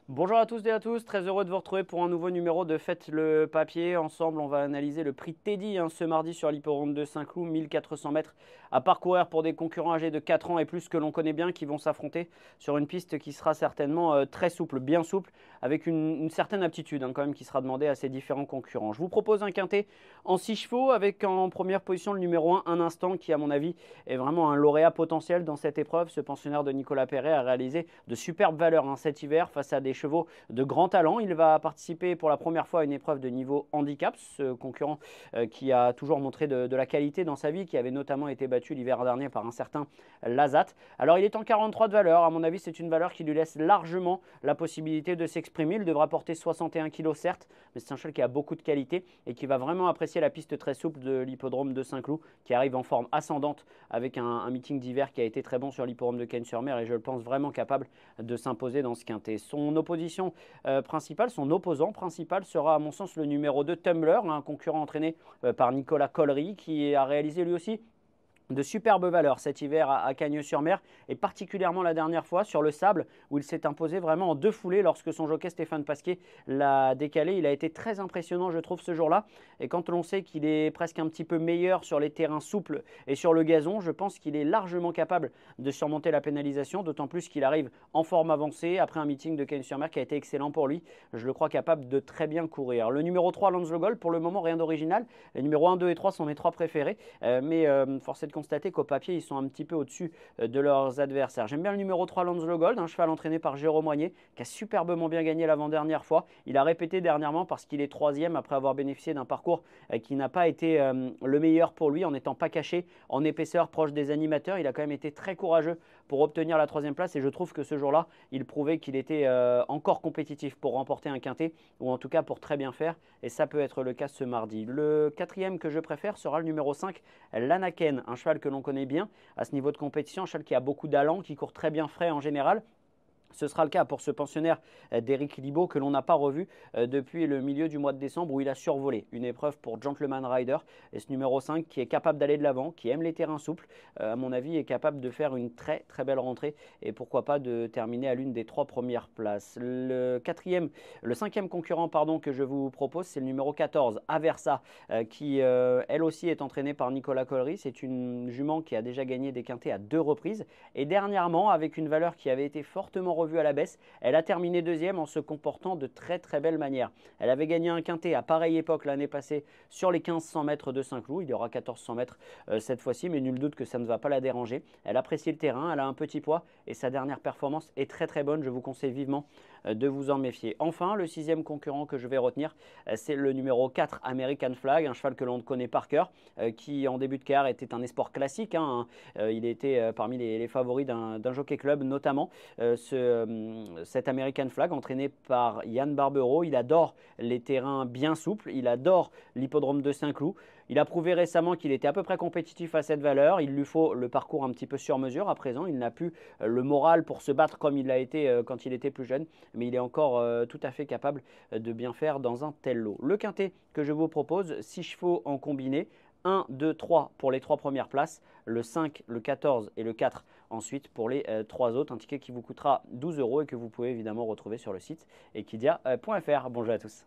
Bonjour à tous et à tous, très heureux de vous retrouver pour un nouveau numéro de Faites le papier. Ensemble, on va analyser le prix Teddy ce mardi sur l'hippodrome de Saint-Cloud, 1400 mètres à parcourir pour des concurrents âgés de 4 ans et plus que l'on connaît bien qui vont s'affronter sur une piste qui sera certainement très souple, bien souple, avec une certaine aptitude quand même qui sera demandée à ces différents concurrents. Je vous propose un quintet en 6 chevaux avec en première position le numéro 1, Un Instant, qui à mon avis est vraiment un lauréat potentiel dans cette épreuve. Ce pensionnaire de Nicolas Perret a réalisé de superbes valeurs cet hiver face à des chevaux de grand talent. Il va participer pour la première fois à une épreuve de niveau handicap, ce concurrent qui a toujours montré de la qualité dans sa vie, qui avait notamment été battu l'hiver dernier par un certain Lazat. Alors il est en 43 de valeur, à mon avis c'est une valeur qui lui laisse largement la possibilité de s'exprimer. Il devra porter 61 kg certes, mais c'est un cheval qui a beaucoup de qualité et qui va vraiment apprécier la piste très souple de l'hippodrome de Saint-Cloud, qui arrive en forme ascendante avec un meeting d'hiver qui a été très bon sur l'hippodrome de Cagnes-sur-Mer, et je le pense vraiment capable de s'imposer dans ce quintet. Son opposition principal, son opposant principal sera à mon sens le numéro 2, Tumbler, un concurrent entraîné par Nicolas Collery, qui a réalisé lui aussi de superbes valeurs cet hiver à Cagnes-sur-Mer, et particulièrement la dernière fois sur le sable où il s'est imposé vraiment en deux foulées lorsque son jockey Stéphane Pasquier l'a décalé. Il a été très impressionnant je trouve ce jour-là, et quand l'on sait qu'il est presque un petit peu meilleur sur les terrains souples et sur le gazon, je pense qu'il est largement capable de surmonter la pénalisation, d'autant plus qu'il arrive en forme avancée après un meeting de Cagnes-sur-Mer qui a été excellent pour lui. Je le crois capable de très bien courir. Le numéro 3, Lancelot Gold, pour le moment rien d'original. Les numéros 1, 2 et 3 sont mes trois préférés, mais force est de constater qu'au papier, ils sont un petit peu au-dessus de leurs adversaires. J'aime bien le numéro 3, Lancelot Gold, un cheval entraîné par Jérôme Moignet, qui a superbement bien gagné l'avant-dernière fois. Il a répété dernièrement parce qu'il est troisième après avoir bénéficié d'un parcours qui n'a pas été le meilleur pour lui, en n'étant pas caché en épaisseur proche des animateurs. Il a quand même été très courageux pour obtenir la troisième place, et je trouve que ce jour-là, il prouvait qu'il était encore compétitif pour remporter un quintet, ou en tout cas pour très bien faire, et ça peut être le cas ce mardi. Le quatrième que je préfère sera le numéro 5, l'Anaken, un cheval que l'on connaît bien à ce niveau de compétition, un cheval qui a beaucoup d'allant, qui court très bien frais en général. Ce sera le cas pour ce pensionnaire d'Éric Libaud, que l'on n'a pas revu depuis le milieu du mois de décembre, où il a survolé une épreuve pour Gentleman Rider. Et ce numéro 5 qui est capable d'aller de l'avant, qui aime les terrains souples, à mon avis est capable de faire une très très belle rentrée, et pourquoi pas de terminer à l'une des trois premières places. Le cinquième concurrent que je vous propose, c'est le numéro 14, Aversa, qui elle aussi est entraînée par Nicolas Collery. C'est une jument qui a déjà gagné des quintets à 2 reprises, et dernièrement avec une valeur qui avait été fortement revue à la baisse, elle a terminé deuxième en se comportant de très très belle manière. Elle avait gagné un quintet à pareille époque l'année passée sur les 1500 mètres de Saint-Cloud. Il y aura 1400 mètres cette fois-ci, mais nul doute que ça ne va pas la déranger. Elle apprécie le terrain, elle a un petit poids, et sa dernière performance est très très bonne. Je vous conseille vivement de vous en méfier. Enfin, le sixième concurrent que je vais retenir, c'est le numéro 4, American Flag, un cheval que l'on connaît par cœur, qui en début de carrière était un espoir classique. Il était parmi les favoris d'un jockey club notamment. Cet American Flag, entraîné par Yann Barbero, il adore les terrains bien souples, il adore l'hippodrome de Saint-Cloud. Il a prouvé récemment qu'il était à peu près compétitif à cette valeur. Il lui faut le parcours un petit peu sur mesure à présent. Il n'a plus le moral pour se battre comme il l'a été quand il était plus jeune, mais il est encore tout à fait capable de bien faire dans un tel lot. Le quintet que je vous propose, 6 chevaux en combiné, 1, 2, 3 pour les 3 premières places, le 5, le 14 et le 4 ensuite pour les 3 autres. Un ticket qui vous coûtera 12 € et que vous pouvez évidemment retrouver sur le site equidia.fr. Bonjour à tous.